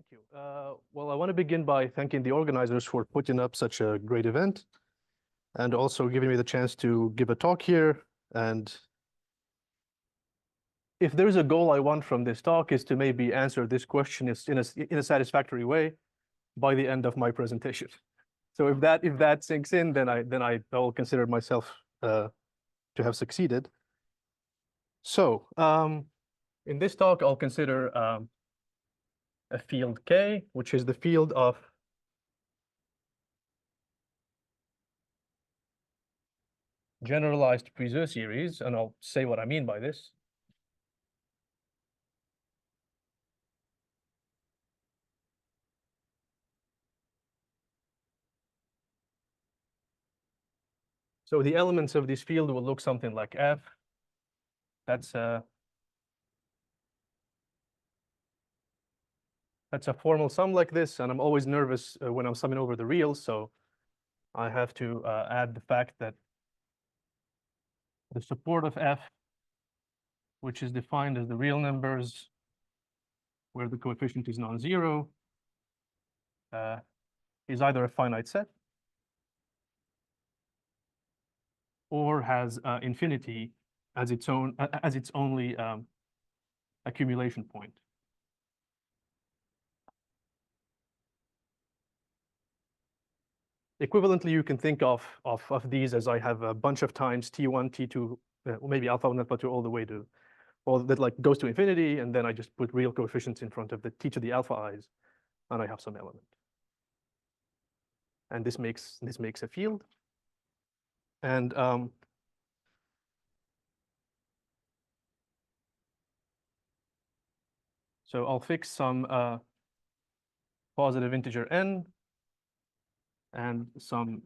Thank you. Well, I want to begin by thanking the organizers for putting up such a great event and also giving me the chance to give a talk here. And if there's a goal I want from this talk is to maybe answer this question in a satisfactory way by the end of my presentation. So if that sinks in, then I will consider myself to have succeeded. So in this talk, I'll consider a field K, which is the field of generalized Puiseux series, and I'll say what I mean by this. So the elements of this field will look something like F. That's a formal sum like this, and I'm always nervous when I'm summing over the reals, so I have to add the fact that the support of F, which is defined as the real numbers where the coefficient is non-zero, is either a finite set or has infinity as its only accumulation point. Equivalently, you can think of these as I have a bunch of times T1, T2, maybe alpha 1, alpha 2, all the way to, all that like goes to infinity, and then I just put real coefficients in front of the T to the alpha i's, and I have some element. And this makes a field. And so I'll fix some positive integer n and some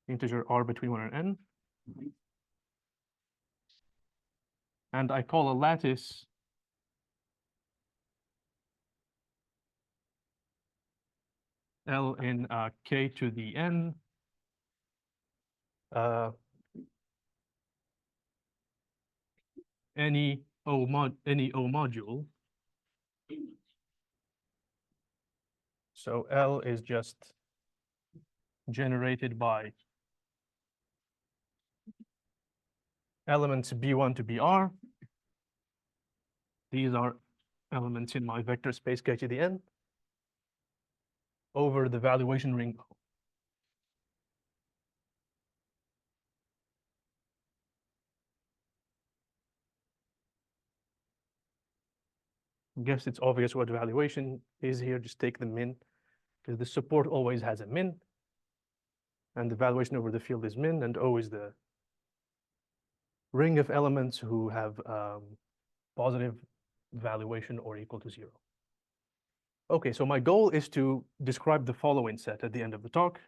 integer r between 1 and n. And I call a lattice L in k to the n any O module. So L is just generated by elements B1 to BR. These are elements in my vector space k to the n over the valuation ring. I guess it's obvious what valuation is here. Just take the min, because the support always has a min, and the valuation over the field is min, and O is the ring of elements who have positive valuation or equal to 0. Okay, so my goal is to describe the following set at the end of the talk.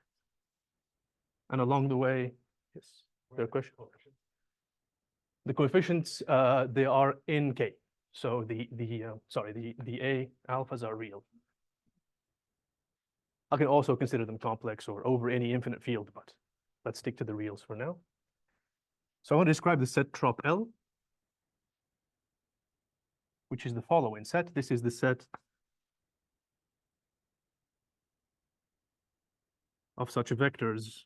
And along the way, yes, there are questions? The coefficients, they are in K. So the A alphas are real. I can also consider them complex or over any infinite field, but let's stick to the reals for now. So I want to describe the set trop L, which is the following set. This is the set of such vectors.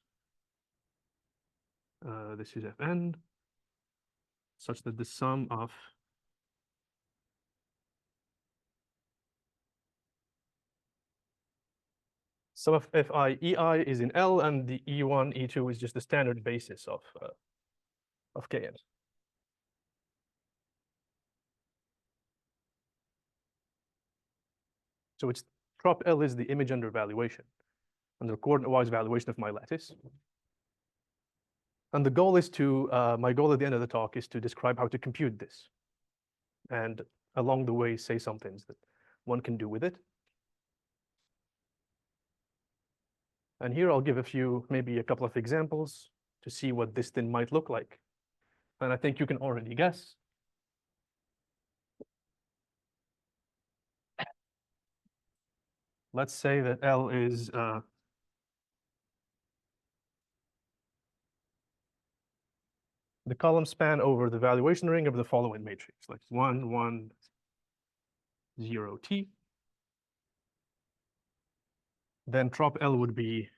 This is Fn, such that the sum of Fi Ei is in L, and the E1, E2 is just the standard basis of Kn. So it's trop L is the image under valuation, under coordinate-wise valuation of my lattice. And the goal is to, my goal at the end of the talk is to describe how to compute this. And along the way, say some things that one can do with it. And here I'll give maybe a couple of examples to see what this thing might look like. And I think you can already guess. Let's say that L is the column span over the valuation ring of the following matrix, like 1, 1, 0t. Then trop L would be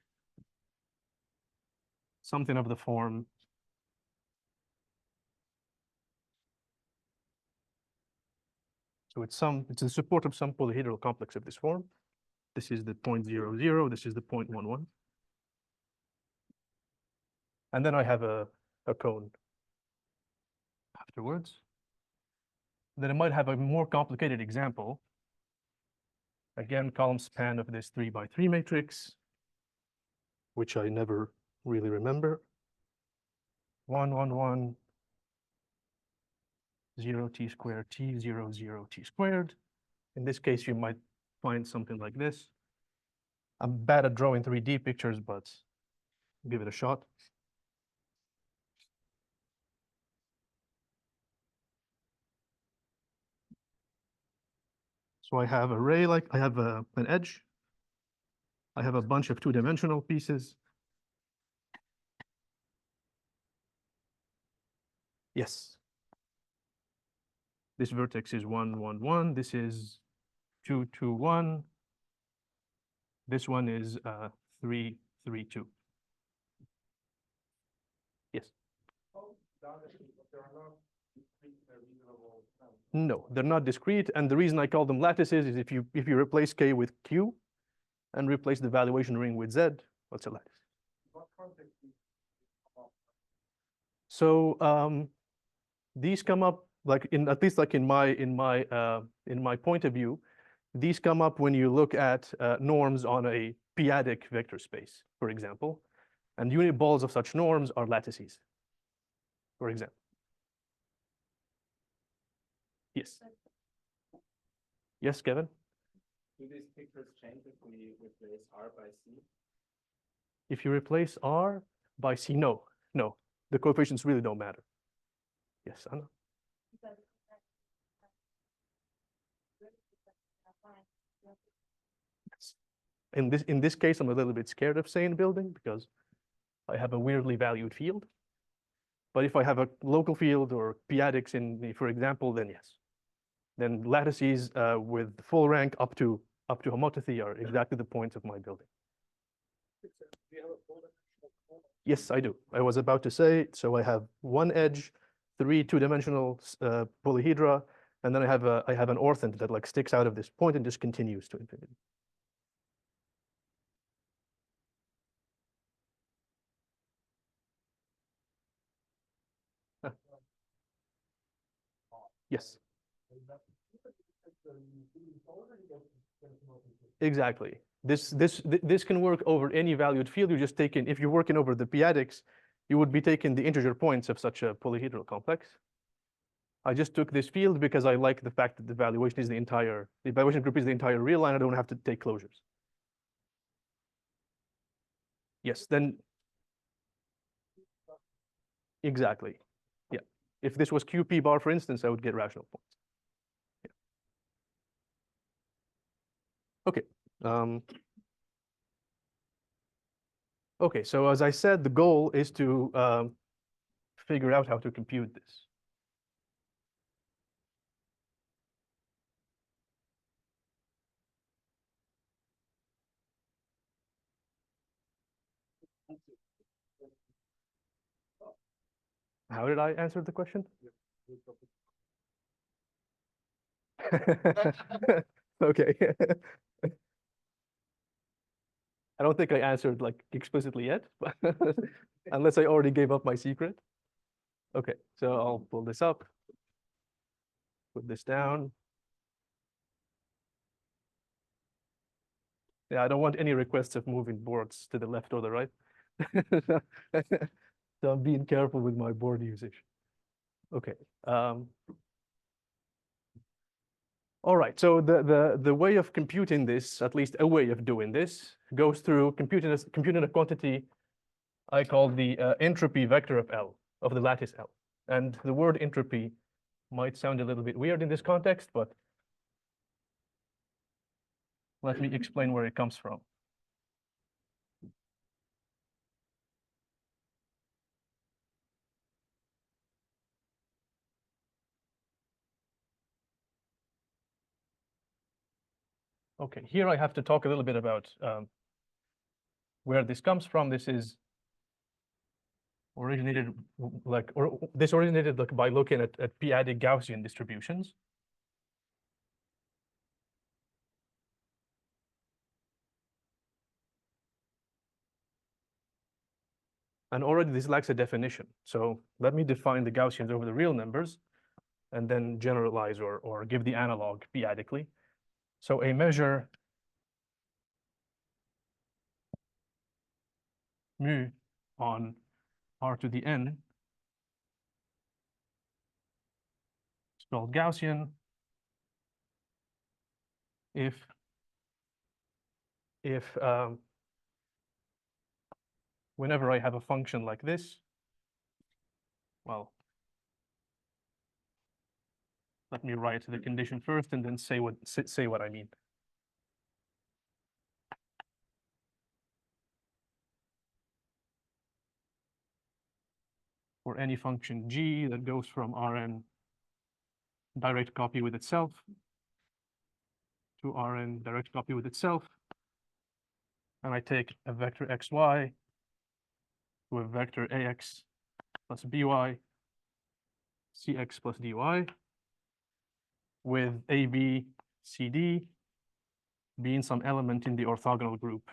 something of the form so it's the support of some polyhedral complex of this form. This is the 0.00, this is the 0.11. And then I have a cone afterwards. Then I might have a more complicated example. Again, column span of this 3 by 3 matrix, which I never really remember. 1, 1, 1, 0 t squared, t, 0, 0 t squared. In this case, you might find something like this. I'm bad at drawing 3D pictures, but give it a shot. So I have I have an edge. I have a bunch of two-dimensional pieces. Yes. This vertex is 1, 1, 1. This is 2, 2, 1. This one is 3, 3, 2. Yes. No, they're not discrete. And the reason I call them lattices is if you replace K with Q and replace the valuation ring with Z, what's a lattice? So these come up like at least like in my point of view, these come up when you look at norms on a p-adic vector space, for example, and unit balls of such norms are lattices, for example. Yes. Yes, Kevin? Do these pictures change if we replace R by C? If you replace R by C, no. The coefficients really don't matter. Yes, Anna? In this case, I'm a little bit scared of saying building because I have a weirdly valued field. But if I have a local field or p-adics for example, then yes. Then lattices with full rank up to homotopy are exactly the points of my building. Yes, I do. I was about to say, so I have one edge, 3 two-dimensional polyhedra, and then I have an orthant that like sticks out of this point and just continues to infinity. Yes. Exactly. This can work over any valued field. You just take in, if you're working over the p-adics, you would be taking the integer points of such a polyhedral complex. I just took this field because I like the fact that the evaluation group is the entire real line. I don't have to take closures. Yes, then exactly. Yeah. If this was QP bar, for instance, I would get rational points. Yeah. Okay. Okay, so as I said, the goal is to figure out how to compute this. How did I answer the question? Okay. I don't think I answered like explicitly yet, but unless I already gave up my secret. Okay, so I'll pull this up, put this down. Yeah, I don't want any requests of moving boards to the left or the right. So I'm being careful with my board usage. Okay. All right, so the way of computing this, at least a way of doing this, goes through computing a quantity I call the entropy vector of L, of the lattice L. And the word entropy might sound a little bit weird in this context, but let me explain where it comes from. Okay, here I have to talk a little bit about where this comes from. This is originated by looking at p-adic Gaussian distributions. And already this lacks a definition. So let me define the Gaussians over the real numbers and then generalize or give the analog p-adically. So a measure mu on r to the n is called Gaussian if whenever I have a function like this, well, let me write the condition first and then say what I mean. For any function g that goes from Rn direct copy with itself to Rn direct copy with itself, and I take a vector xy to a vector ax plus by cx plus dy with ab cd being some element in the orthogonal group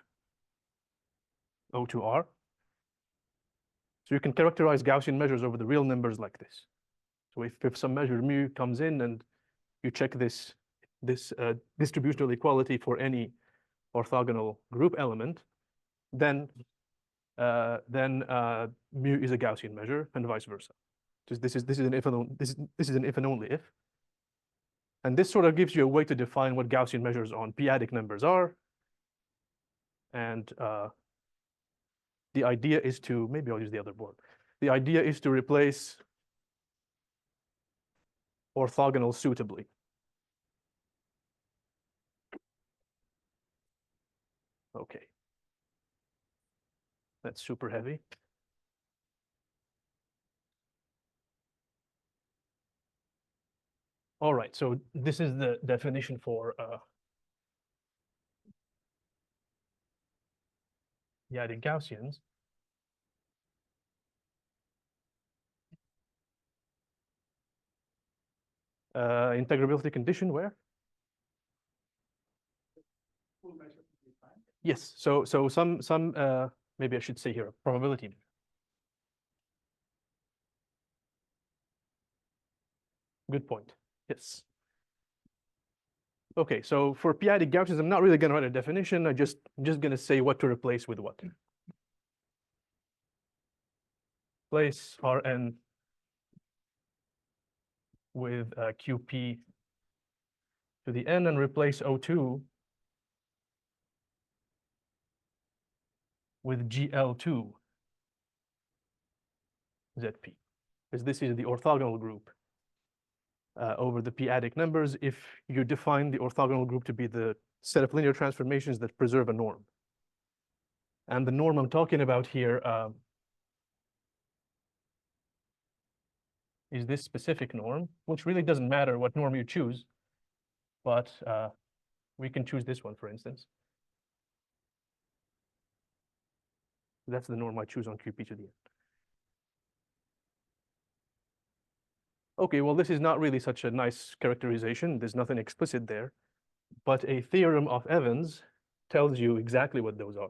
O to R. So you can characterize Gaussian measures over the real numbers like this. So if some measure mu comes in and you check this distributional equality for any orthogonal group element, then mu is a Gaussian measure and vice versa. This is an if and only if. And this sort of gives you a way to define what Gaussian measures on p-adic numbers are. And the idea is to, maybe I'll use the other board. The idea is to replace orthogonal suitably. Okay. That's super heavy. All right, so this is the definition for p-adic Gaussians. Integrability condition where? Yes, so some maybe I should say here, probability. Good point, yes. Okay, so for p-adic Gaussians, I'm not really gonna write a definition, I'm just gonna say what to replace with what. Replace Rn with Qp to the n and replace O2 with GL2 ZP, because this is the orthogonal group over the p-adic numbers if you define the orthogonal group to be the set of linear transformations that preserve a norm. And the norm I'm talking about here is this specific norm, which really doesn't matter what norm you choose, but we can choose this one, for instance. That's the norm I choose on Qp to the n. Okay, well, this is not really such a nice characterization. There's nothing explicit there, but a theorem of Evans tells you exactly what those are.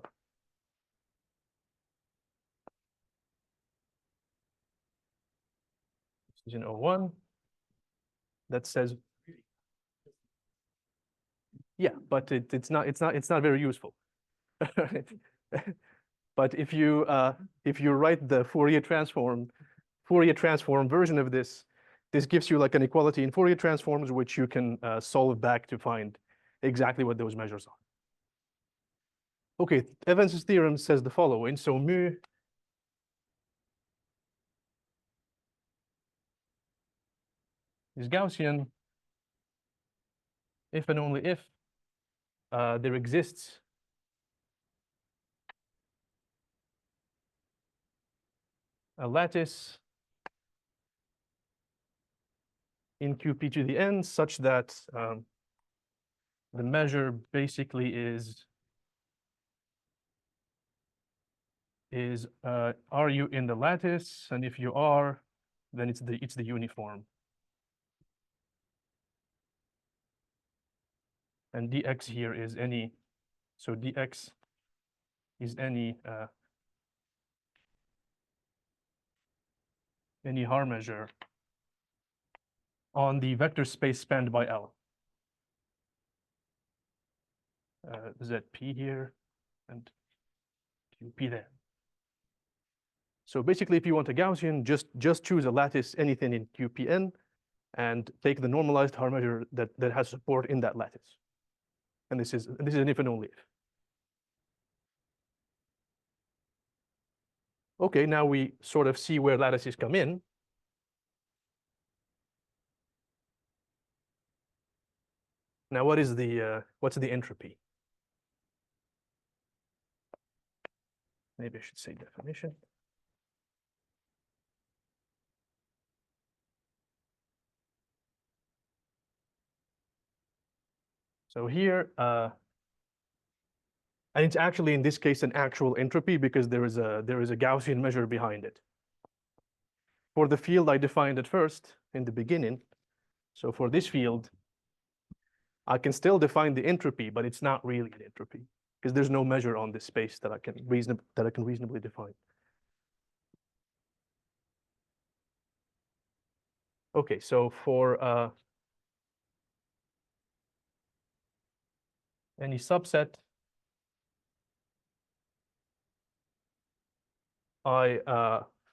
This is in O1 that says, yeah, but it's not very useful. But if you write the Fourier transform version of this, this gives you like an equality in Fourier transforms, which you can solve back to find exactly what those measures are. Okay, Evans' theorem says the following. So mu is Gaussian if and only if there exists a lattice in Qp to the n such that the measure basically is are you in the lattice? And if you are, then it's the uniform. And dx here is any, so dx is any Haar measure on the vector space spanned by L. ZP here and QP there. So basically, if you want a Gaussian, just choose a lattice, anything in QPN, and take the normalized Haar measure that has support in that lattice. And this is an if and only if. Okay, now we sort of see where lattices come in. Now, what's the entropy? Maybe I should say definition. So here, and it's actually in this case an actual entropy because there is a Gaussian measure behind it. For the field I defined at first in the beginning, so for this field, I can still define the entropy, but it's not really an entropy because there's no measure on this space that I can reasonably define. Okay, so for any subset I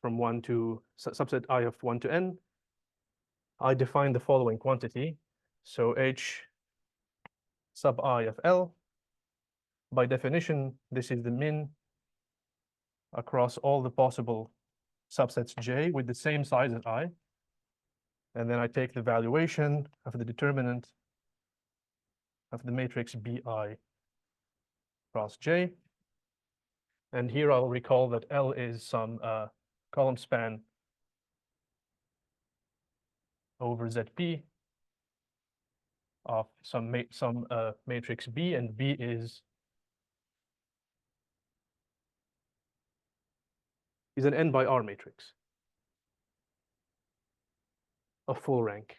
from 1 to subset I of 1 to n, I define the following quantity. So H sub I of L. By definition, this is the min across all the possible subsets J with the same size as I. And then I take the valuation of the determinant of the matrix BI cross J. And here I'll recall that L is some column span over ZP of some matrix B, and B is an n by R matrix of full rank.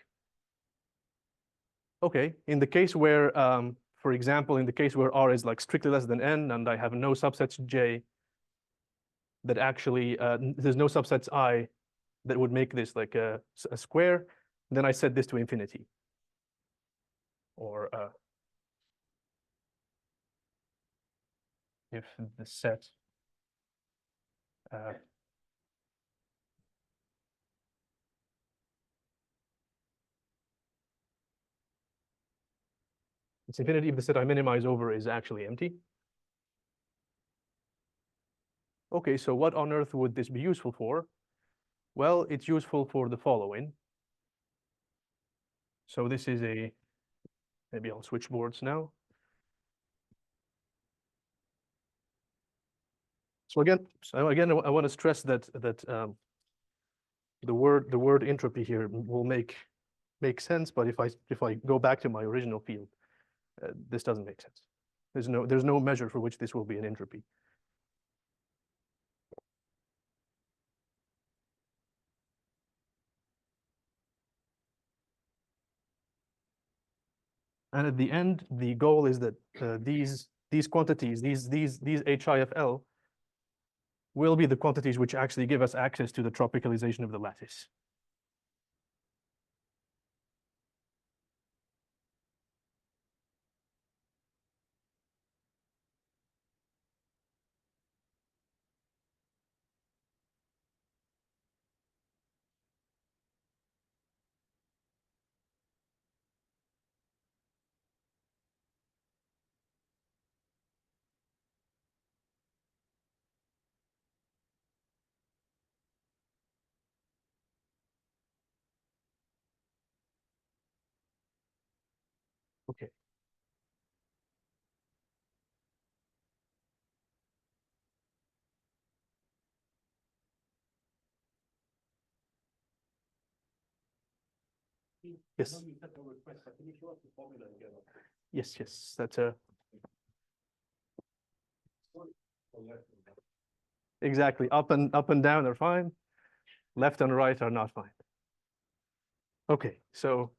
Okay, in the case where, for example, in the case where R is like strictly less than n, and I have no subsets J that actually, there's no subsets I that would make this like a square, then I set this to infinity. Or if the set it's infinity if the set I minimize over is actually empty. Okay, so what on earth would this be useful for? Well, it's useful for the following. So this is maybe I'll switch boards now. So again, I want to stress that the word entropy here will make sense, but if I go back to my original field, this doesn't make sense. There's no measure for which this will be an entropy. And at the end, the goal is that these quantities, these HIFL, will be the quantities which actually give us access to the tropicalization of the lattice. Okay. Yes. Yes, yes, that's a exactly. Up and down are fine. Left and right are not fine. Okay, so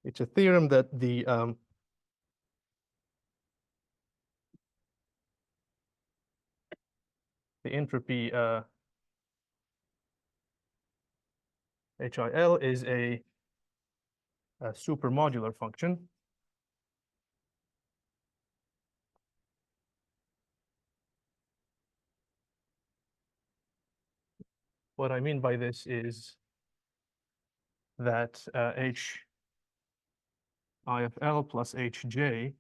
it's a theorem that the entropy HIL is a supermodular function. What I mean by this is that H I of L plus Hj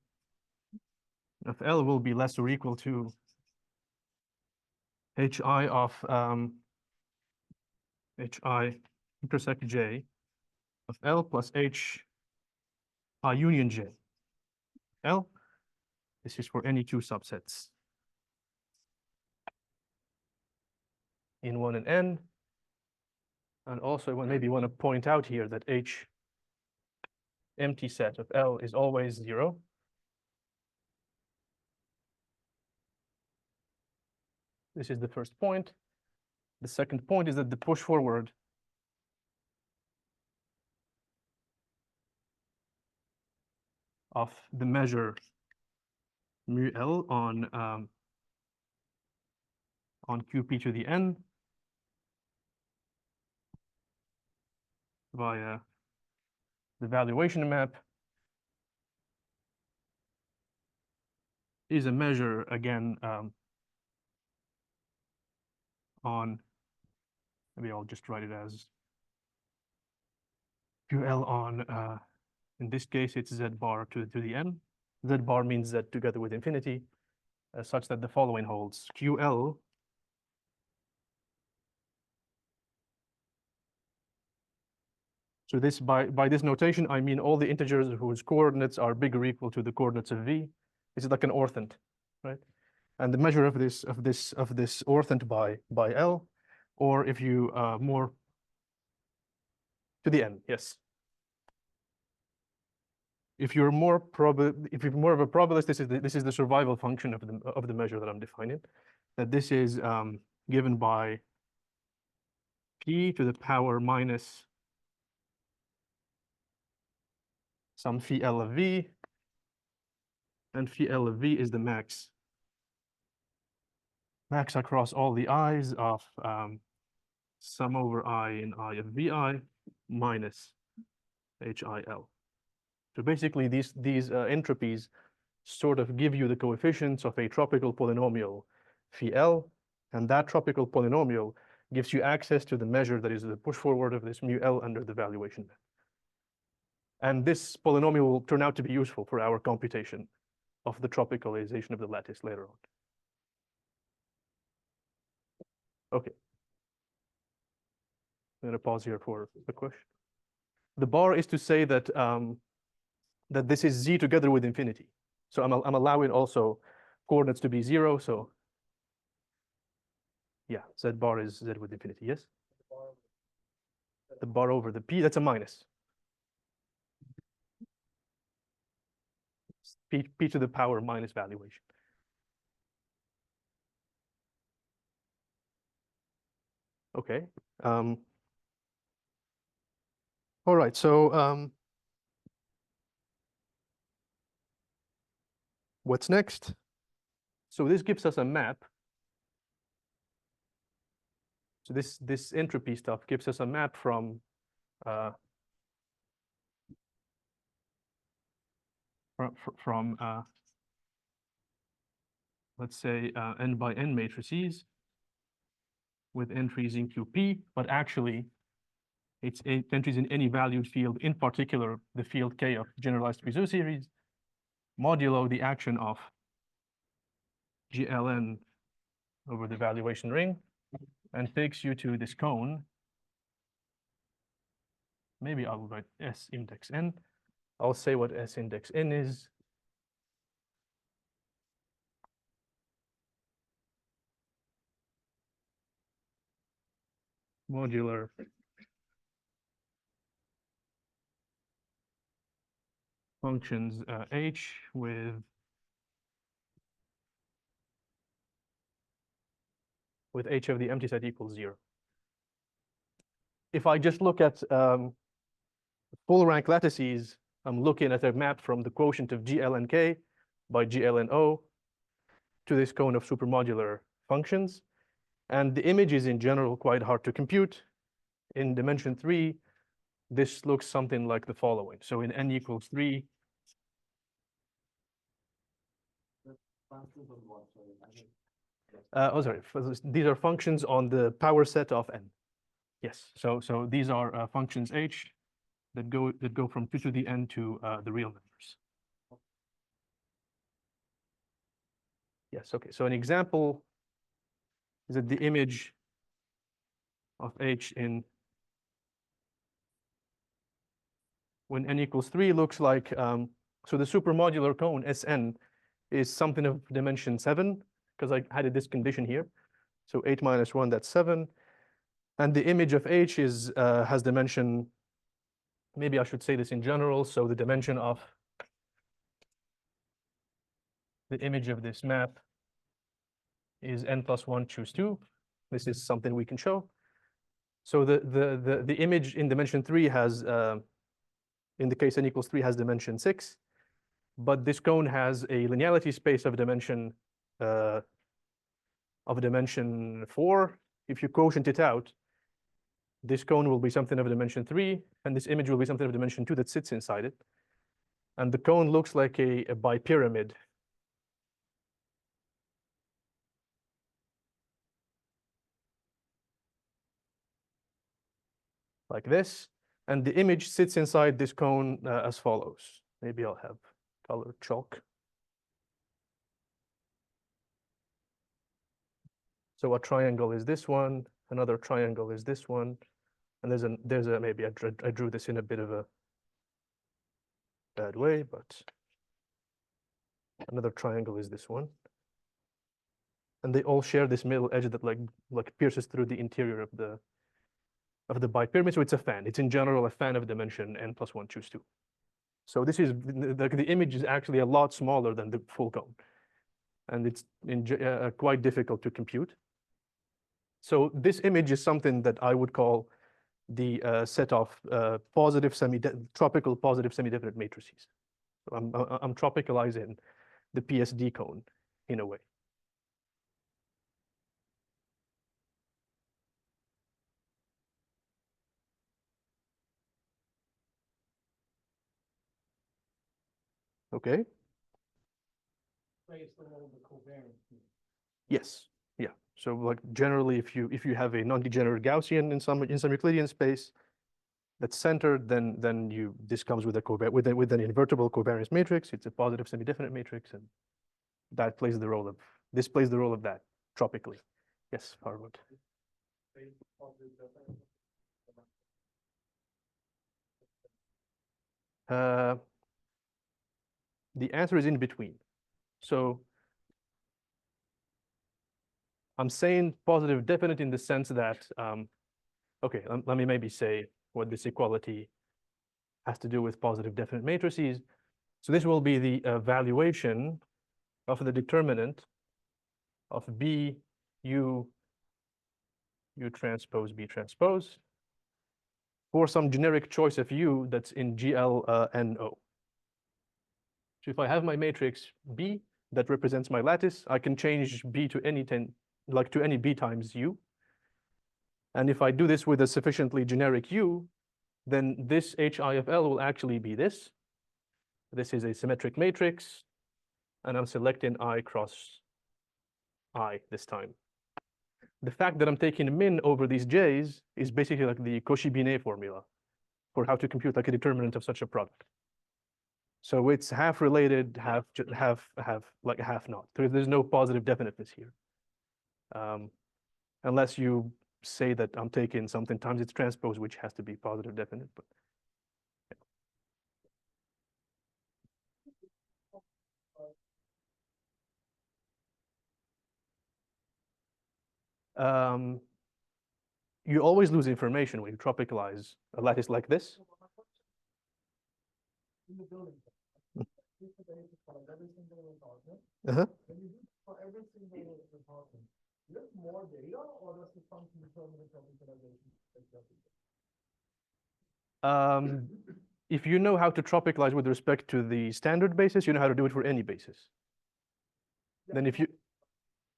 of L will be less or equal to Hi of Hi intersect J of L plus H I union J. L, this is for any two subsets in 1 and n. And also maybe want to point out here that H empty set of L is always 0. This is the first point. The second point is that the push forward of the measure mu L on QP to the n via the valuation map is a measure again on, maybe I'll just write it as QL on, in this case, it's Z bar to the n. Z bar means Z together with infinity, such that the following holds. QL so this by this notation, I mean all the integers whose coordinates are bigger or equal to the coordinates of V. This is like an orthant, right? And the measure of this orthant by L, or if you more to the n, yes. If you're more of a probabilist, this is the survival function of the measure that I'm defining. That this is given by p to the power minus some phi L of V, and phi L of V is the max across all the i's of sum over I in I of Vi minus HIL. So basically, these entropies sort of give you the coefficients of a tropical polynomial phi L, and that tropical polynomial gives you access to the measure that is the push forward of this mu L under the valuation map. And this polynomial will turn out to be useful for our computation of the tropicalization of the lattice later on. Okay. I'm going to pause here for the question. The bar is to say that that this is Z together with infinity. So I'm allowing also coordinates to be 0. So yeah, Z bar is Z with infinity. Yes. The bar over the P, that's a minus. P to the power minus valuation. Okay. All right. So what's next? So this gives us a map. So this entropy stuff gives us a map from let's say n by n matrices with entries in QP, but actually it's entries in any valued field, in particular the field K of generalized Puiseux series, modulo the action of GLN over the valuation ring, and takes you to this cone. Maybe I'll write S index n. I'll say what S index n is. modular functions h with h of the empty set equals 0. If I just look at full rank lattices, I'm looking at a map from the quotient of GLNK by GLNO to this cone of supermodular functions. And the image is in general quite hard to compute. In dimension 3, this looks something like the following. So in n equals 3, sorry, these are functions on the power set of n. Yes, so these are functions h that go from 2 to the n to the real numbers. Yes, okay, so an example is that the image of h in when n equals 3 looks like, so the supermodular cone Sn is something of dimension 7, because I had this condition here. So 8 minus 1, that's 7. And the image of h is has dimension, maybe I should say this in general, so the dimension of the image of this map is n plus 1 choose 2. This is something we can show. So the image in dimension 3 has, in the case n equals 3, has dimension 6. But this cone has a linearity space of dimension 4. If you quotient it out, this cone will be something of dimension 3, and this image will be something of dimension 2 that sits inside it. And the cone looks like a bipyramid. Like this. And the image sits inside this cone as follows. Maybe I'll have colored chalk. So a triangle is this one, another triangle is this one, and there's a maybe I drew this in a bit of a bad way, but another triangle is this one. And they all share this middle edge that like pierces through the interior of the bipyramid. So it's a fan. It's in general a fan of dimension n plus 1 choose 2. So this is the image is actually a lot smaller than the full cone, and it's quite difficult to compute. So this image is something that I would call the set of tropical positive semi-definite matrices. So I'm tropicalizing the PSD cone in a way. Okay. Yes. Yeah. So like generally, if you have a non-degenerate Gaussian in some Euclidean space that's centered, then this comes with with an invertible covariance matrix. It's a positive semi-definite matrix, and that plays the role of that tropically. Yes, Harwood. The answer is in between. So I'm saying positive definite in the sense that, okay, let me maybe say what this equality has to do with positive definite matrices. So this will be the valuation of the determinant of B, U transpose, B transpose for some generic choice of U that's in GLNO. So if I have my matrix B that represents my lattice, I can change B to any to any B times U. And if I do this with a sufficiently generic U, then this HI of L will actually be this. This is a symmetric matrix, and I'm selecting I cross I this time. The fact that I'm taking min over these J's is basically like the Cauchy-Binet formula for how to compute like a determinant of such a product. So it's half related, half not. There's no positive definiteness here. Unless you say that I'm taking something times its transpose, which has to be positive definite, but you always lose information when you tropicalize a lattice like this. In the building. This is the basic for every single apartment. Uh-huh. When you do it for every single apartment, do you have more data, or does the function determine the tropicalization? If you know how to tropicalize with respect to the standard basis, you know how to do it for any basis. Yeah, Then if you,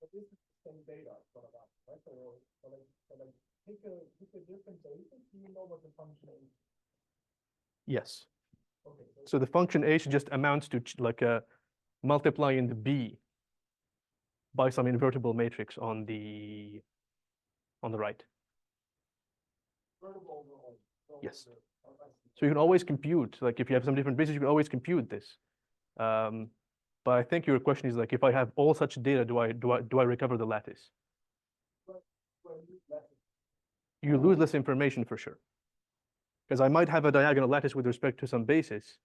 but this is the same data, sort of, right? So like pick a different basis, do you know what the function is? yes. Okay. So the function h just amounts to like a multiplying the b by some invertible matrix on the right. Yes. So you can always compute, like if you have some different bases, you can always compute this. But I think your question is like, if I have all such data, do I recover the lattice? You lose less information for sure, because I might have a diagonal lattice with respect to some basis,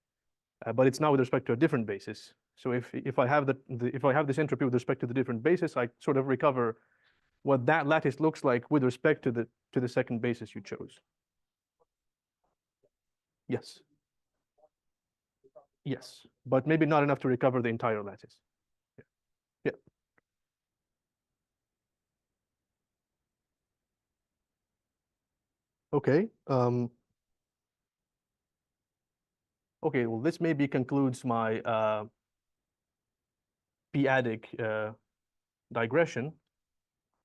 but it's now with respect to a different basis. So if I have if I have this entropy with respect to the different basis, I sort of recover what that lattice looks like with respect to the second basis you chose. Yes. Yes, but maybe not enough to recover the entire lattice. Yeah. Okay. Okay, well, this maybe concludes my p-adic digression.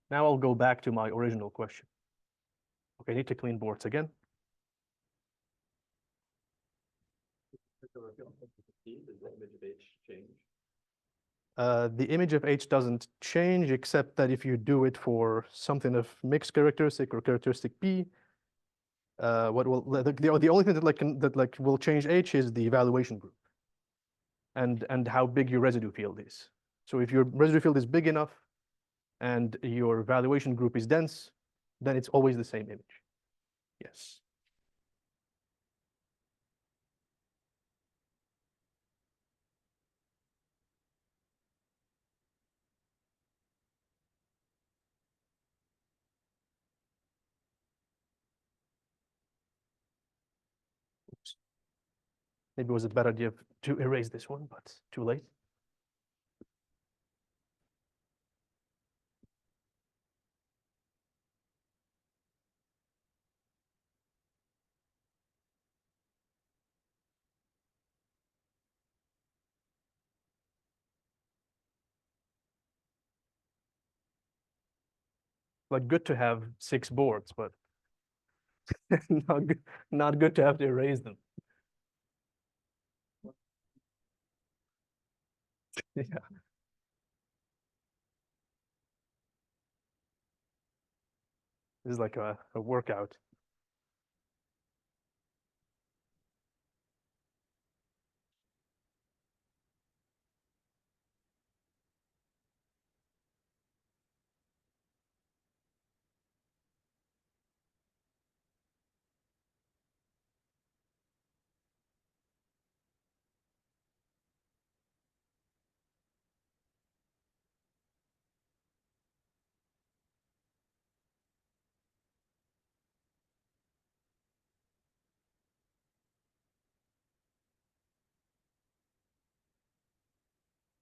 Now I'll go back to my original question. Okay, I need to clean boards again. The image of H change? The image of H doesn't change, except that if you do it for something of mixed characteristic or characteristic P, what will the only thing that will change H is the evaluation group and how big your residue field is. So if your residue field is big enough and your evaluation group is dense, then it's always the same image. Yes. Oops. Maybe it was a bad idea to erase this one, but too late. Like good to have 6 boards, but not good to have to erase them. Yeah. This is like a workout.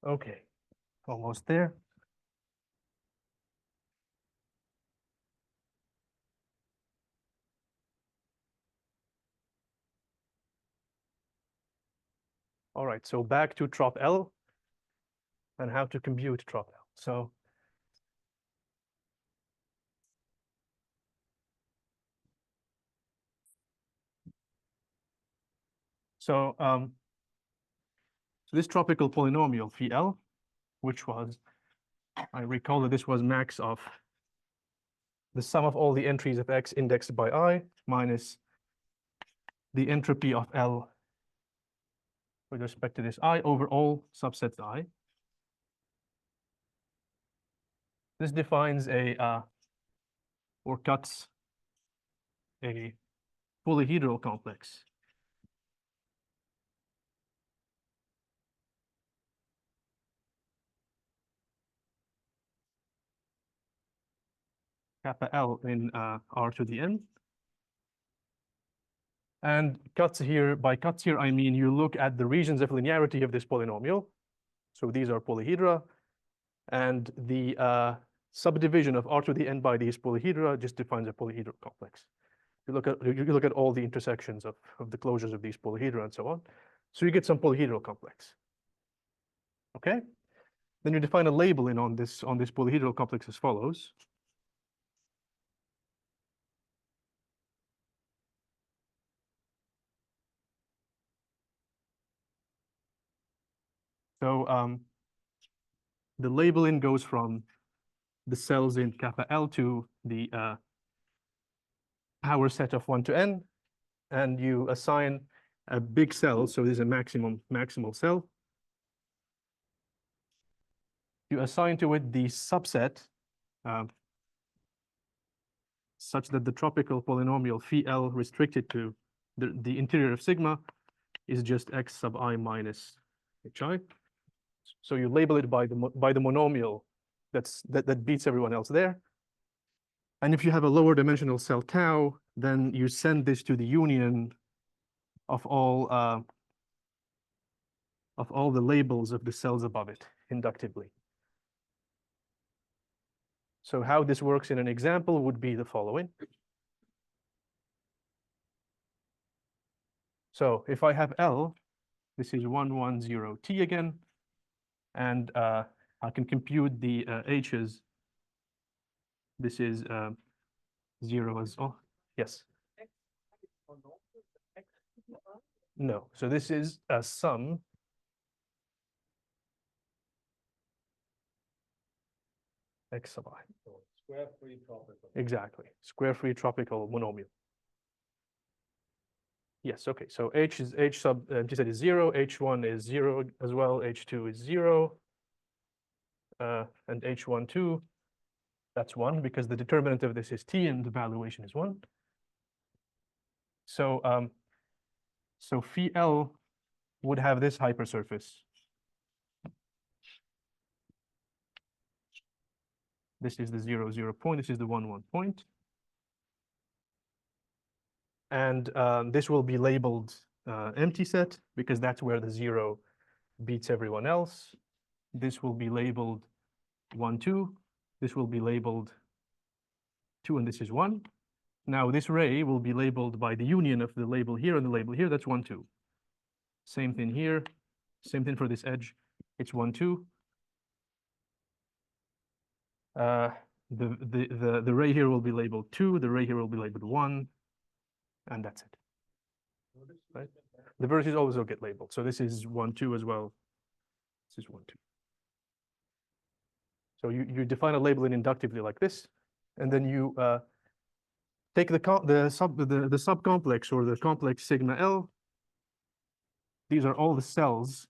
Okay, almost there. All right, so back to trop L and how to compute trop L. So this tropical polynomial phi L, which was, I recall that this was max of the sum of all the entries of X indexed by I minus the entropy of L with respect to this I over all subsets I. This defines or cuts a polyhedral complex. kappa L in R to the n. And cuts here, by cuts here, I mean you look at the regions of linearity of this polynomial. So these are polyhedra, and the subdivision of R to the n by these polyhedra just defines a polyhedral complex. You look at all the intersections of the closures of these polyhedra and so on. So you get some polyhedral complex. Okay? Then you define a label in on this polyhedral complex as follows. So the labeling goes from the cells in kappa L to the power set of 1 to n, and you assign a big cell, so this is a maximal cell. You assign to it the subset such that the tropical polynomial phi L restricted to the interior of sigma is just x sub I minus hi. So you label it by the monomial that beats everyone else there. And if you have a lower dimensional cell tau, then you send this to the union of all the labels of the cells above it inductively. So how this works in an example would be the following. So if I have L, this is 1, 1, 0, T again, and I can compute the H's. This is 0 as oh yes. No, so this is a sum. X sub I. Square-free tropical. Exactly, square-free tropical monomial. Yes, okay, so H sub T set is 0, H1 is 0 as well, H2 is 0, and H1, 2, that's 1 because the determinant of this is T and the valuation is 1. So so phi L would have this hypersurface. This is the 0, 0 point, this is the 1, 1 point. And this will be labeled empty set because that's where the 0 beats everyone else. This will be labeled 1, 2. This will be labeled 2, and this is 1. Now this ray will be labeled by the union of the label here and the label here. That's 1, 2. Same thing here. Same thing for this edge. It's 1, 2. The ray here will be labeled 2. The ray here will be labeled 1, and that's it. Right? The vertices also get labeled. So this is 1, 2 as well. This is 1, 2. So you define a labeling inductively like this, and then you take the subcomplex or the complex sigma L. These are all the cells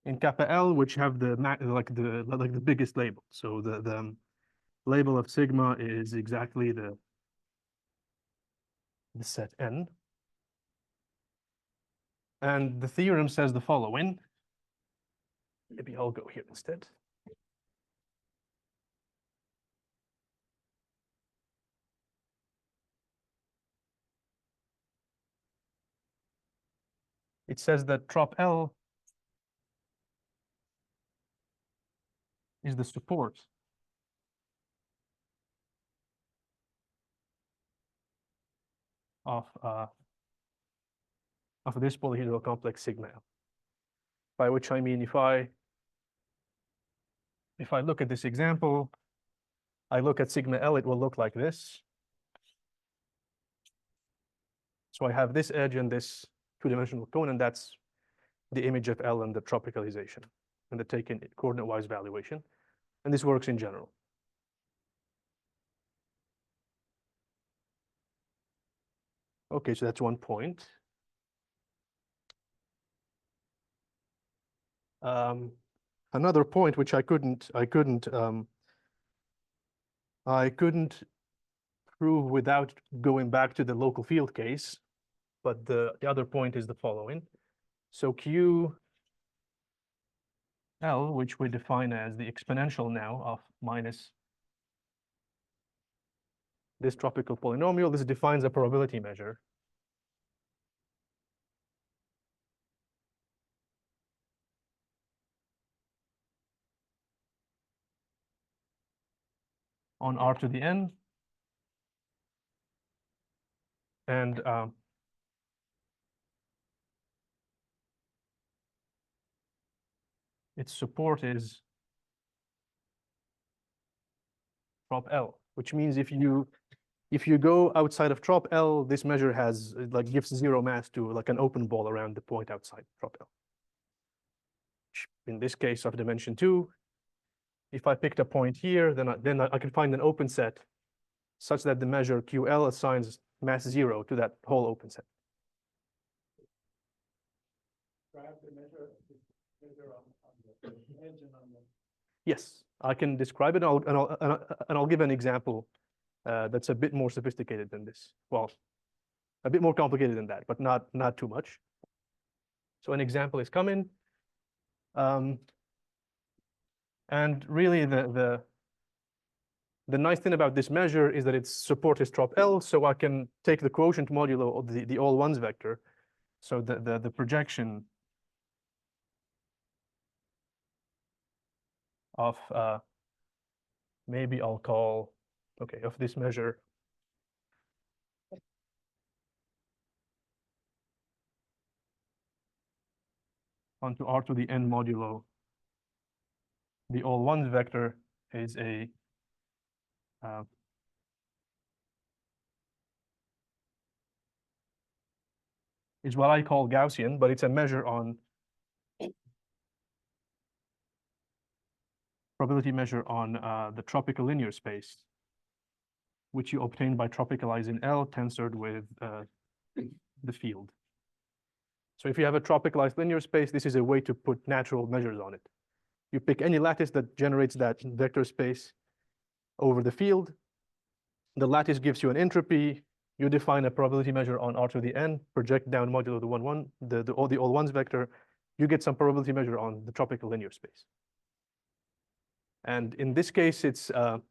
in kappa L which have like the biggest label. So the label of sigma is exactly the set n. And the theorem says the following. Maybe I'll go here instead. It says that trop L is the support of this polyhedral complex sigma L. By which I mean if I look at this example, I look at sigma L, it will look like this. So I have this edge and this two-dimensional cone, and that's the image of L and the tropicalization and the taken coordinate-wise valuation. And this works in general. Okay, so that's one point. Another point which I couldn't prove without going back to the local field case, but the other point is the following. So Q L, which we define as the exponential now of minus this tropical polynomial. This defines a probability measure. On R to the n. And its support is trop L, which means if you go outside of trop L, this measure has like gives zero mass to like an open ball around the point outside trop L. In this case of dimension 2, if I picked a point here, then I can find an open set such that the measure QL assigns mass 0 to that whole open set. Yes, I can describe it, and I'll give an example that's a bit more sophisticated than this. Well, a bit more complicated than that, but not too much. So an example is coming. And really the nice thing about this measure is that its support is trop L, so I can take the quotient modulo of the all ones vector. So the projection of maybe I'll call, okay, of this measure onto R to the n modulo the all ones vector is a is what I call Gaussian, but it's a measure on probability measure on the tropical linear space, which you obtain by tropicalizing L tensored with the field. So if you have a tropicalized linear space, this is a way to put natural measures on it. You pick any lattice that generates that vector space over the field. The lattice gives you an entropy. You define a probability measure on R to the n, project down modulo the all ones vector. You get some probability measure on the tropical linear space. And in this case, it's the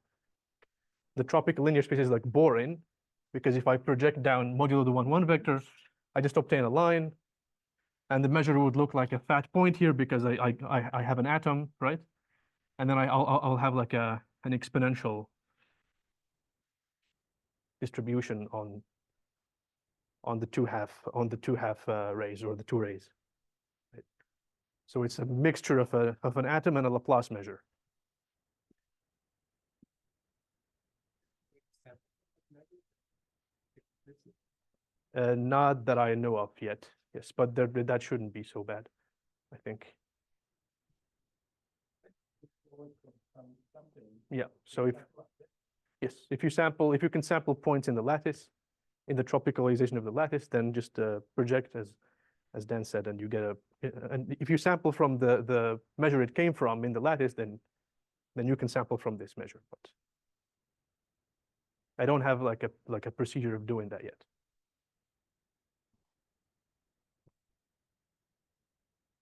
tropical linear space is like boring, because if I project down modulo the 1,1 vector, I just obtain a line, and the measure would look like a fat point here because I have an atom, right? And then I'll have like an exponential distribution on the two half rays, or the two rays. Right? So it's a mixture of an atom and a Laplace measure. Not that I know of yet. Yes, but that shouldn't be so bad, I think. Yeah. So if you can sample points in the lattice, in the tropicalization of the lattice, then just project as Dan said, and you get and if you sample from the measure it came from in the lattice, then you can sample from this measure. But I don't have like a procedure of doing that yet.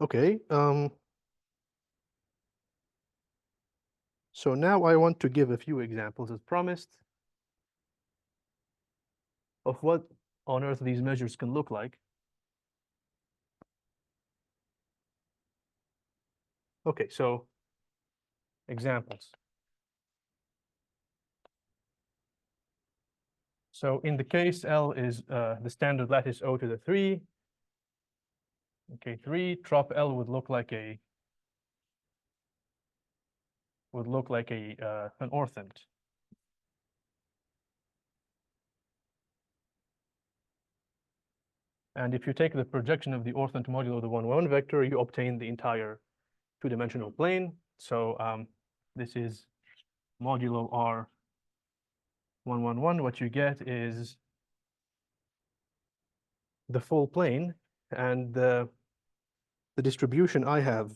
Okay. So now I want to give a few examples as promised of what on earth these measures can look like. Okay, so examples. So in the case L is the standard lattice O to the 3. Okay, 3 trop L would look like an orthant. And if you take the projection of the orthant modulo the 1,1 vector, you obtain the entire two-dimensional plane. So this is modulo R 1,1,1. What you get is the full plane, and the distribution I have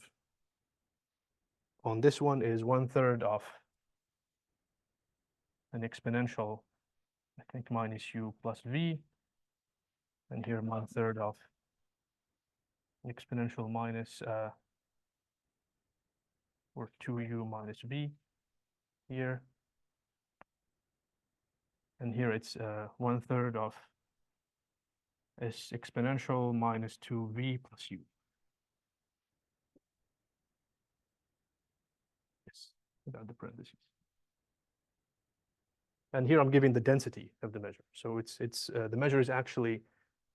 on this one is 1/3 of an exponential, I think minus u plus v, and here 1/3 of an exponential minus or 2u minus v here. And here it's 1/3 of s exponential minus 2v plus u. Yes, without the parentheses. And here I'm giving the density of the measure. So the measure is actually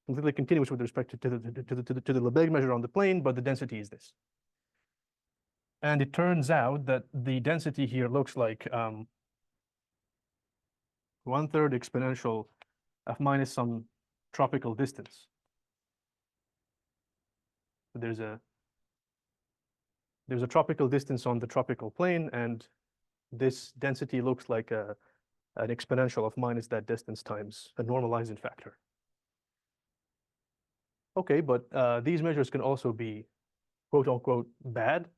completely continuous with respect to the Lebesgue measure on the plane, but the density is this. And it turns out that the density here looks like 1/3 exponential of minus some tropical distance. So there's a tropical distance on the tropical plane, and this density looks like an exponential of minus that distance times a normalizing factor. Okay, but these measures can also be quote unquote bad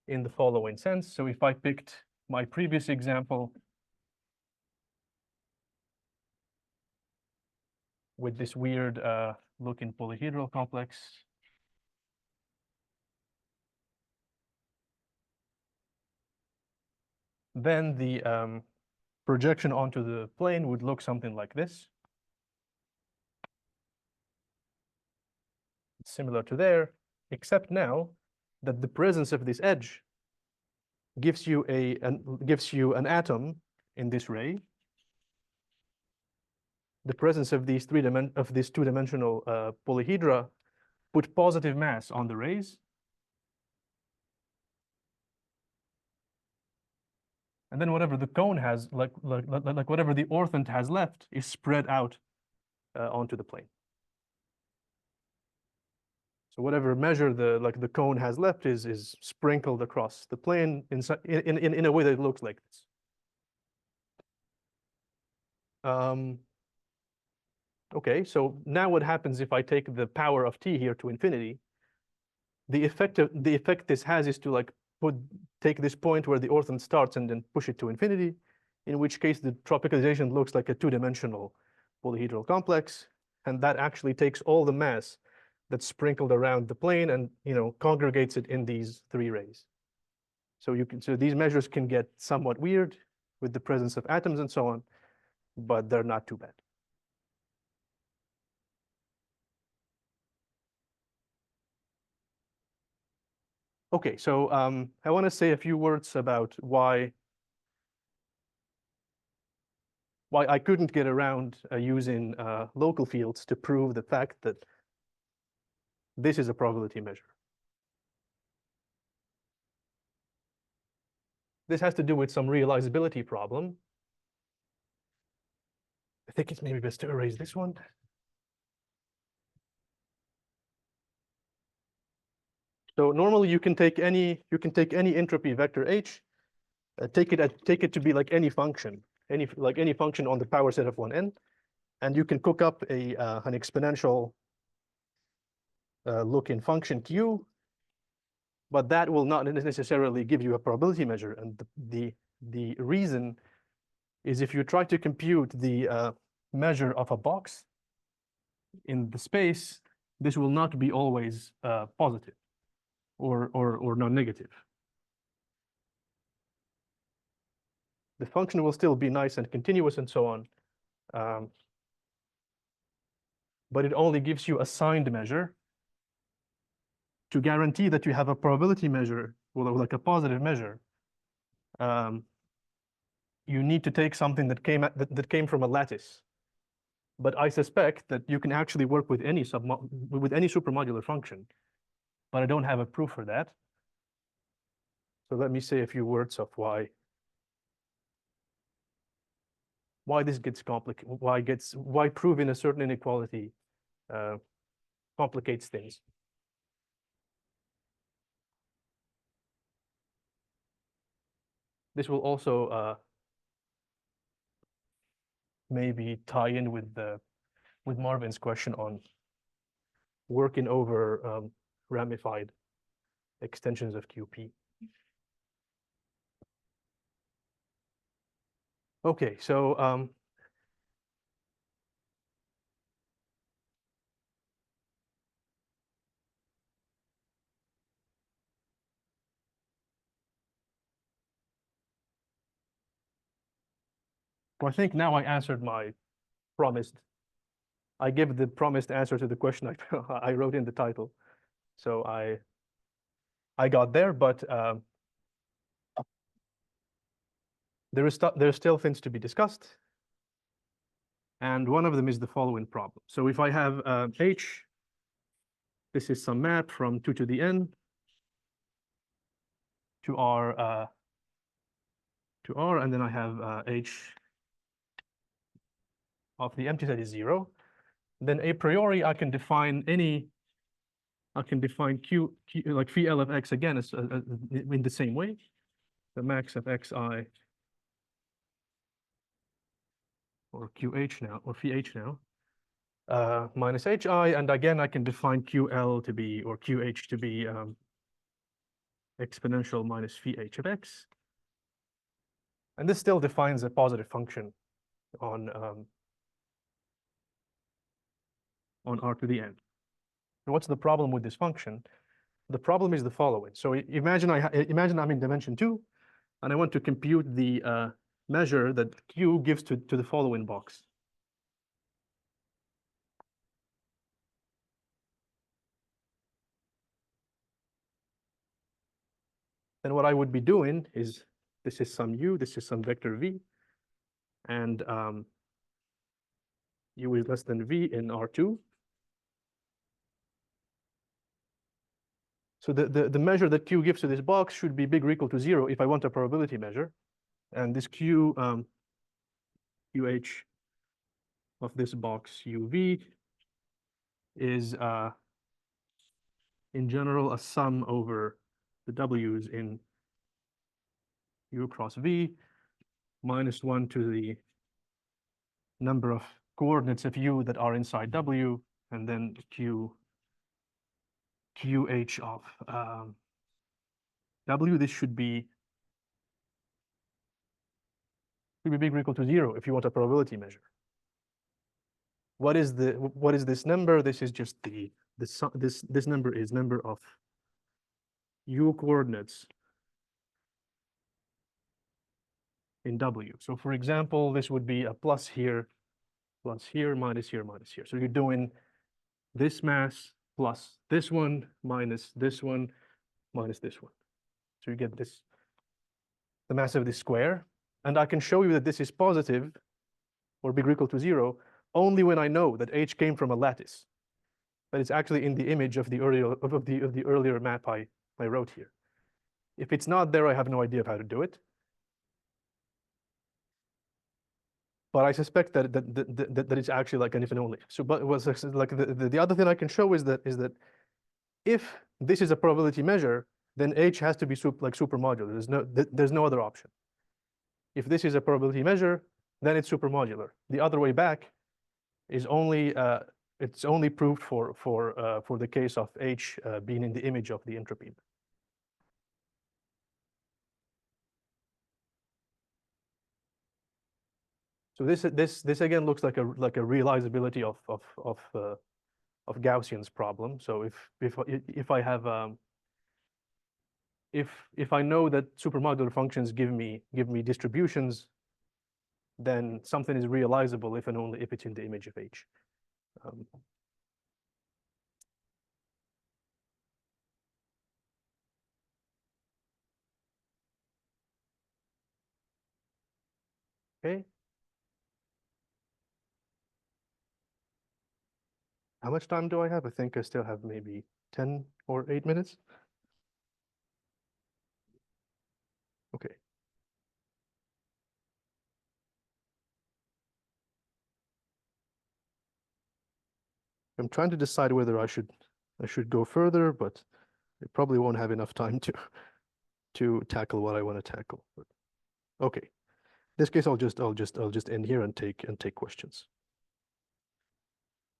in the following sense. So if I picked my previous example with this weird looking polyhedral complex, then the projection onto the plane would look something like this. Similar to there, except now that the presence of this edge gives you an atom in this ray. The presence of these two-dimensional polyhedra put positive mass on the rays. And then whatever the cone has, like whatever the orthant has left, is spread out onto the plane. So whatever measure the cone has left is sprinkled across the plane in a way that looks like this. Okay, so now what happens if I take the power of t here to infinity? The effect this has is to take this point where the orthant starts and then push it to infinity, in which case the tropicalization looks like a two-dimensional polyhedral complex, and that actually takes all the mass that's sprinkled around the plane and congregates it in these three rays. So these measures can get somewhat weird with the presence of atoms and so on, but they're not too bad. Okay, so I want to say a few words about why I couldn't get around using local fields to prove the fact that this is a probability measure. This has to do with some realizability problem. I think it's maybe best to erase this one. So normally you can take any entropy vector h, take it to be like any function, any function on the power set of 1n, and you can cook up an exponential looking function q, but that will not necessarily give you a probability measure. And the reason is if you try to compute the measure of a box in the space, this will not be always positive or non-negative. The function will still be nice and continuous and so on, but it only gives you a signed measure. To guarantee that you have a probability measure, or like a positive measure, you need to take something that came from a lattice. But I suspect that you can actually work with any supermodular function, but I don't have a proof for that. So let me say a few words of why this gets complicated, why proving a certain inequality complicates things. This will also maybe tie in with Marvin's question on working over ramified extensions of QP. Okay, so I think now I answered my promised. I give the promised answer to the question I wrote in the title. So I got there, but there's still things to be discussed. And one of them is the following problem. So if I have H, this is some map from 2 to the n to R, and then I have H of the empty set is 0. Then a priori, I can define Q like phi L of x again as, in the same way. The max of xi or QH now, or phi h now, minus hi, and again I can define QL to be, or QH to be exponential minus phi h of x. And this still defines a positive function on R to the n. And what's the problem with this function? The problem is the following. So imagine I'm in dimension 2, and I want to compute the measure that Q gives to the following box. Then what I would be doing is, this is some U, this is some vector V, and U is less than V in R2. So the measure that Q gives to this box should be big or equal to 0 if I want a probability measure. And this Q, QH of this box UV is in general a sum over the W's in U cross V minus 1 to the number of coordinates of U that are inside W, and then QH of W. This should be big or equal to 0 if you want a probability measure. What is this number? This is just this number is number of U coordinates in W. So for example, this would be a plus here, minus here, minus here. So you're doing this mass plus this one, minus this one, minus this one. So you get this, the mass of this square. And I can show you that this is positive or big or equal to 0 only when I know that H came from a lattice. That is actually in the image of the earlier map I wrote here. If it's not there, I have no idea of how to do it. But I suspect that it's actually like an if and only. So, but it was like the other thing I can show is that if this is a probability measure, then H has to be supermodular. There's no other option. If this is a probability measure, then it's supermodular. The other way back is only it's only proved for the case of H being in the image of the entropy. So this again looks like a realizability of Gaussian's problem. So if I have if I know that supermodular functions give me distributions, then something is realizable if and only if it's in the image of H. Okay. How much time do I have? I think I still have maybe 10 or 8 minutes. Okay. I'm trying to decide whether I should go further, but I probably won't have enough time to tackle what I want to tackle. But okay. In this case, I'll just end here and take questions.